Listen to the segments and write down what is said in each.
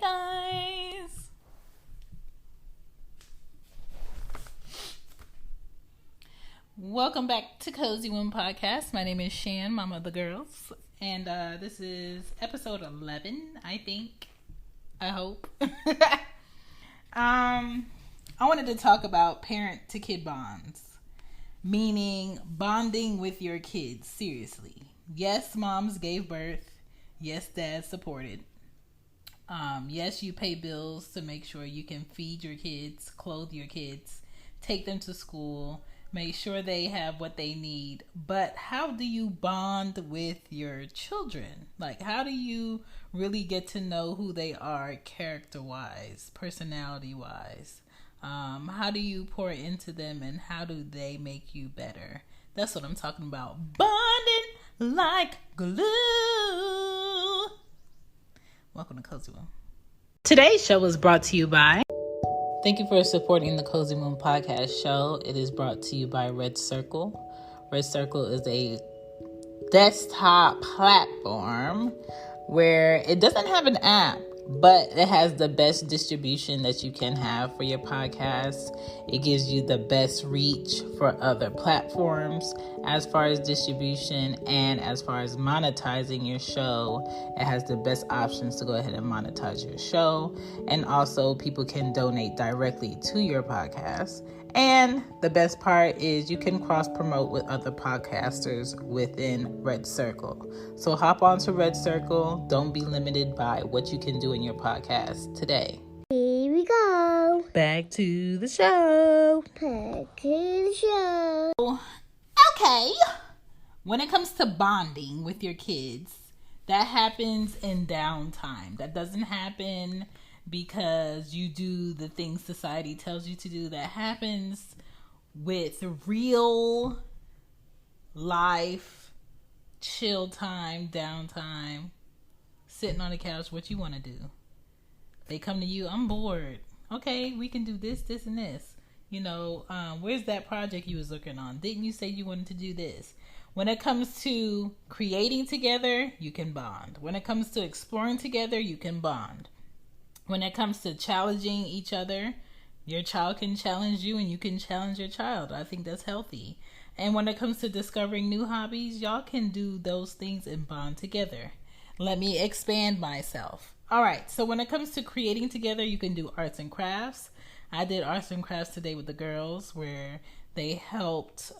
guys. Welcome back to Cozy Women Podcast. My name is Shan, mama of the girls. And this is episode 11, I think. I hope. I wanted to talk about parent-to-kid bonds. Meaning bonding with your kids, seriously. Yes, moms gave birth. Yes, dads supported. Yes, you pay bills to make sure you can feed your kids, clothe your kids, take them to school, make sure they have what they need. But how do you bond with your children? Like, how do you really get to know who they are character-wise, personality-wise? How do you pour into them, and how do they make you better? That's what I'm talking about. Bonding like glue. Welcome to Cozy Moon. Today's show is brought to you by... Thank you for supporting the Cozy Moon Podcast show. It is brought to you by Red Circle. Red Circle is a desktop platform where it doesn't have an app, but it has the best distribution that you can have for your podcast. It gives you the best reach for other platforms as far as distribution, and as far as monetizing your show, it has the best options to go ahead and monetize your show. And also people can donate directly to your podcast. And the best part is you can cross promote with other podcasters within Red Circle. So hop on to Red Circle. Don't be limited by what you can do in your podcast today. Here we go. Back to the show. Okay. When it comes to bonding with your kids, that happens in downtime. That doesn't happen because you do the things society tells you to do. That happens with real life, chill time, downtime, sitting on the couch, what you want to do. They come to you, I'm bored. Okay, we can do this, this, and this. Where's that project you was working on? Didn't you say you wanted to do this? When it comes to creating together, you can bond. When it comes to exploring together, you can bond. When it comes to challenging each other, your child can challenge you and you can challenge your child. I think that's healthy. And when it comes to discovering new hobbies, y'all can do those things and bond together. Let me expand myself. All right, so when it comes to creating together, you can do arts and crafts. I did arts and crafts today with the girls where they helped,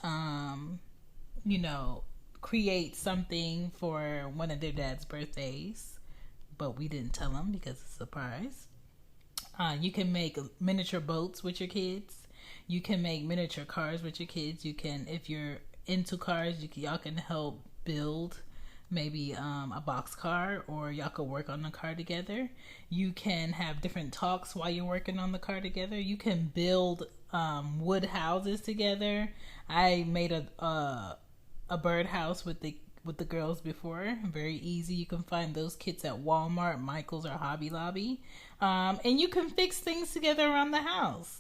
create something for one of their dad's birthdays. But we didn't tell them because it's a surprise. You can make miniature boats with your kids. You can make miniature cars with your kids. You can, if you're into cars, y'all can help build maybe a box car, or y'all could work on the car together. You can have different talks while you're working on the car together. You can build wood houses together. I made a birdhouse with the girls before. Very easy. You can find those kits at Walmart, Michael's, or Hobby Lobby. And you can fix things together around the house.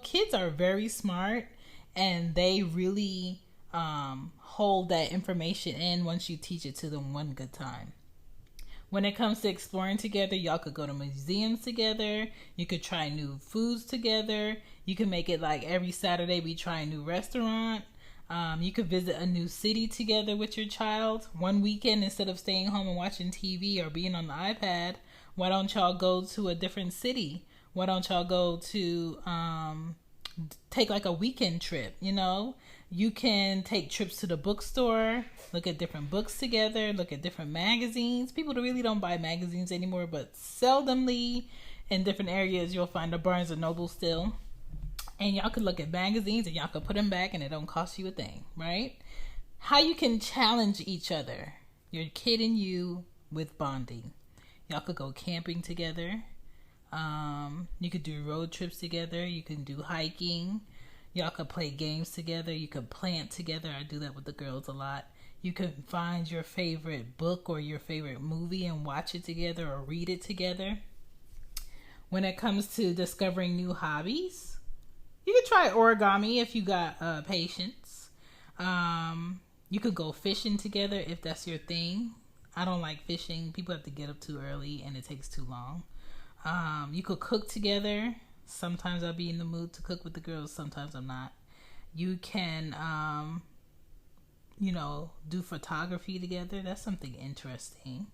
Kids are very smart, and they really hold that information in once you teach it to them one good time. When it comes to exploring together, y'all could go to museums together. You could try new foods together. You can make it like every Saturday we try a new restaurant. You could visit a new city together with your child. One weekend, instead of staying home and watching TV or being on the iPad, why don't y'all go to a different city? Why don't y'all go to take like a weekend trip? You can take trips to the bookstore, look at different books together, look at different magazines. People really don't buy magazines anymore, but seldomly in different areas you'll find a Barnes & Noble still. And y'all could look at magazines and y'all could put them back and it don't cost you a thing, right? How you can challenge each other, your kid and you, with bonding. Y'all could go camping together. You could do road trips together. You can do hiking. Y'all could play games together. You could plant together. I do that with the girls a lot. You can find your favorite book or your favorite movie and watch it together or read it together. When it comes to discovering new hobbies, you could try origami if you got patience. You could go fishing together if that's your thing. I don't like fishing. People have to get up too early and it takes too long. You could cook together. Sometimes I'll be in the mood to cook with the girls. Sometimes I'm not. You can, do photography together. That's something interesting.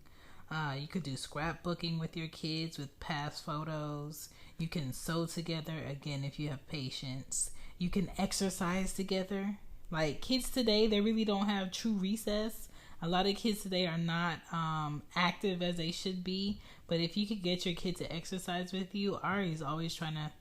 You could do scrapbooking with your kids with past photos. You can sew together, again, if you have patience. You can exercise together. Like kids today, they really don't have true recess. A lot of kids today are not active as they should be. But if you could get your kid to exercise with you, Ari's always trying to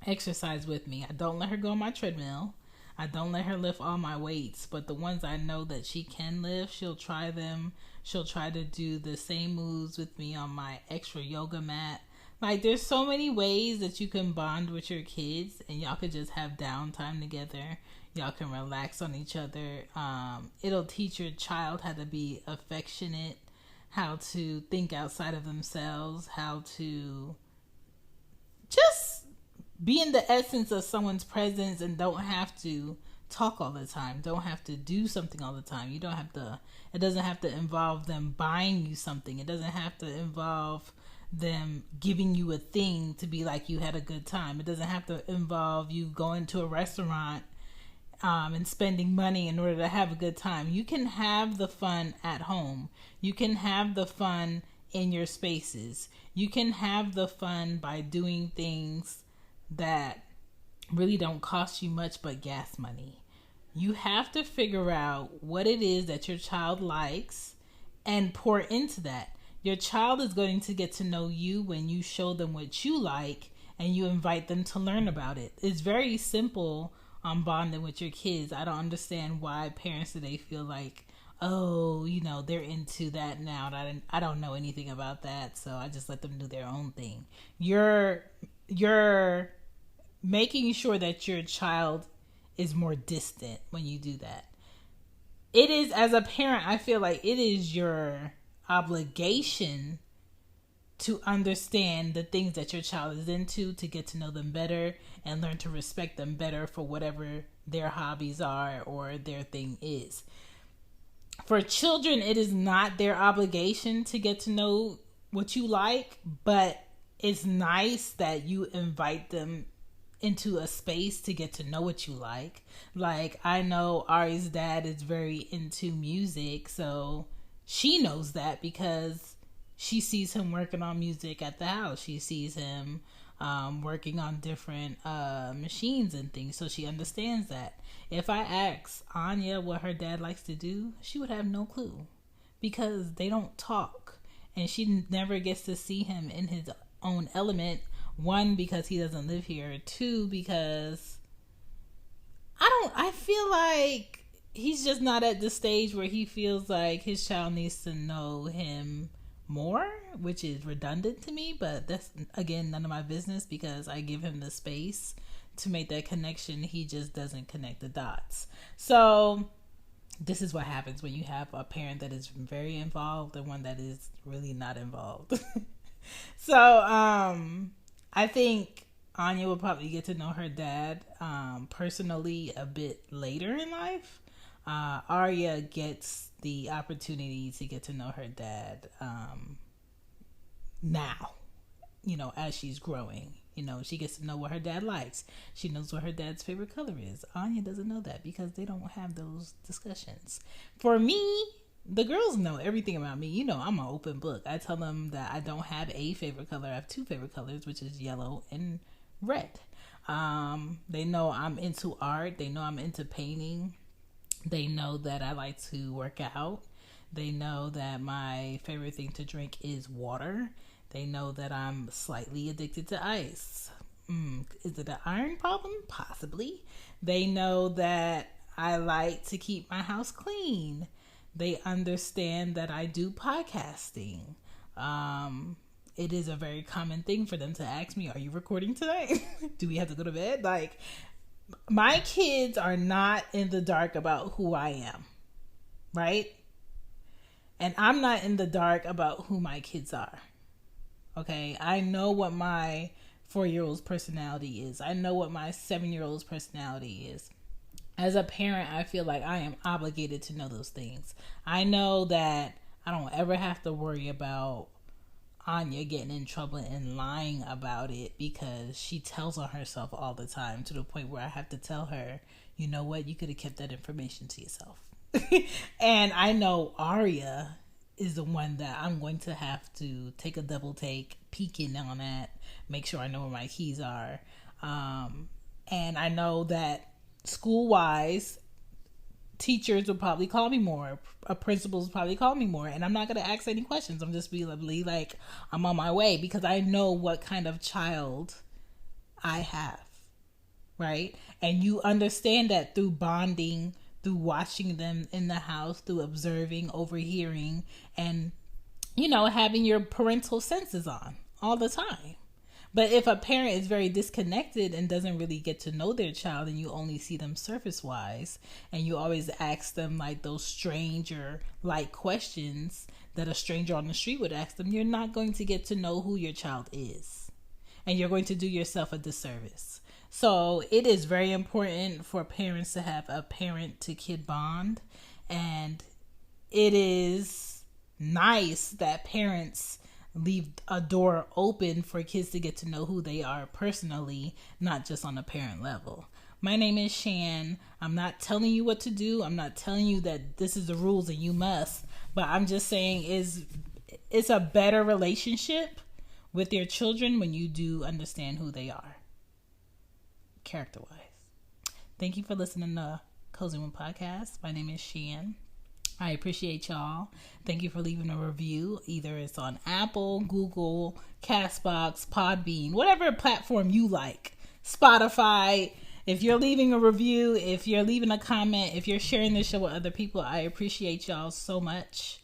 exercise with me. I don't let her go on my treadmill. I don't let her lift all my weights, but the ones I know that she can lift, she'll try them. She'll try to do the same moves with me on my extra yoga mat. Like, there's so many ways that you can bond with your kids, and y'all could just have downtime together. Y'all can relax on each other. It'll teach your child how to be affectionate, how to think outside of themselves, how to just be in the essence of someone's presence and don't have to talk all the time, don't have to do something all the time. It doesn't have to involve them buying you something. It doesn't have to involve them giving you a thing to be like you had a good time. It doesn't have to involve you going to a restaurant and spending money in order to have a good time. You can have the fun at home. You can have the fun in your spaces. You can have the fun by doing things that really don't cost you much but gas money. You have to figure out what it is that your child likes and pour into that. Your child is going to get to know you when you show them what you like and you invite them to learn about it. It's very simple on bonding with your kids. I don't understand why parents today feel like, oh, they're into that now. I don't know anything about that, so I just let them do their own thing. You're making sure that your child is more distant when you do that. It is, as a parent, I feel like it is your obligation to understand the things that your child is into, to get to know them better and learn to respect them better for whatever their hobbies are or their thing is. For children, it is not their obligation to get to know what you like, but it's nice that you invite them into a space to get to know what you like. Like, I know Ari's dad is very into music, so she knows that because she sees him working on music at the house. She sees him working on different machines and things, so she understands that. If I ask Anya what her dad likes to do, she would have no clue because they don't talk, and she never gets to see him in his own element. One, because he doesn't live here. Two, because I feel like he's just not at the stage where he feels like his child needs to know him more, which is redundant to me, but that's, again, none of my business because I give him the space to make that connection. He just doesn't connect the dots. So this is what happens when you have a parent that is very involved and one that is really not involved. So I think Anya will probably get to know her dad personally a bit later in life. Arya gets the opportunity to get to know her dad now, as she's growing. She gets to know what her dad likes. She knows what her dad's favorite color is. Anya doesn't know that because they don't have those discussions. For me, the girls know everything about me. I'm an open book. I tell them that I don't have a favorite color. I have two favorite colors, which is yellow and red. They know I'm into art. They know I'm into painting. They know that I like to work out. They know that my favorite thing to drink is water. They know that I'm slightly addicted to ice. Is it an iron problem? Possibly. They know that I like to keep my house clean. They understand that I do podcasting. It is a very common thing for them to ask me, are you recording tonight? Do we have to go to bed? Like, my kids are not in the dark about who I am, right? And I'm not in the dark about who my kids are. Okay, I know what my 4-year-old's personality is. I know what my 7-year-old's personality is. As a parent, I feel like I am obligated to know those things. I know that I don't ever have to worry about Anya getting in trouble and lying about it because she tells on herself all the time, to the point where I have to tell her, you know what, you could have kept that information to yourself. And I know Arya is the one that I'm going to have to take a double take, peek in on that, make sure I know where my keys are. And I know that school-wise, teachers will probably call me more, principals will probably call me more, and I'm not going to ask any questions. I'm just be like, I'm on my way, because I know what kind of child I have, right? And you understand that through bonding, through watching them in the house, through observing, overhearing, and, having your parental senses on all the time. But if a parent is very disconnected and doesn't really get to know their child, and you only see them surface wise, and you always ask them like those stranger like questions that a stranger on the street would ask them, you're not going to get to know who your child is. And you're going to do yourself a disservice. So it is very important for parents to have a parent to kid bond. And it is nice that parents leave a door open for kids to get to know who they are personally, not just on a parent level. My name is Shan. I'm not telling you what to do. I'm not telling you that this is the rules and you must. But I'm just saying it's a better relationship with your children when you do understand who they are, character-wise. Thank you for listening to Cozy One Podcast. My name is Shan. I appreciate y'all. Thank you for leaving a review. Either it's on Apple, Google, Castbox, Podbean, whatever platform you like. Spotify. If you're leaving a review, if you're leaving a comment, if you're sharing this show with other people, I appreciate y'all so much.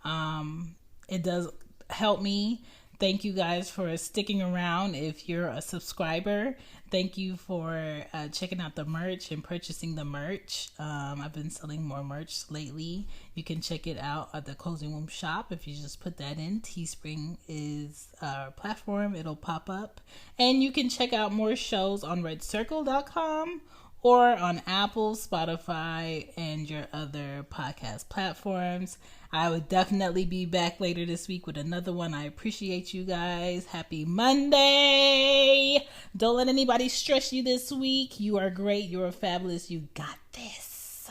It does help me. Thank you guys for sticking around. If you're a subscriber, thank you for checking out the merch and purchasing the merch. I've been selling more merch lately. You can check it out at the Cozy Womb shop. If you just put that in, Teespring is our platform. It'll pop up. And you can check out more shows on redcircle.com or on Apple, Spotify, and your other podcast platforms. I would definitely be back later this week with another one. I appreciate you guys. Happy Monday. Don't let anybody stress you this week. You are great. You are fabulous. You got this.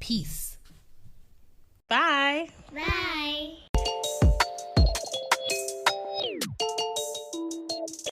Peace. Bye. Bye.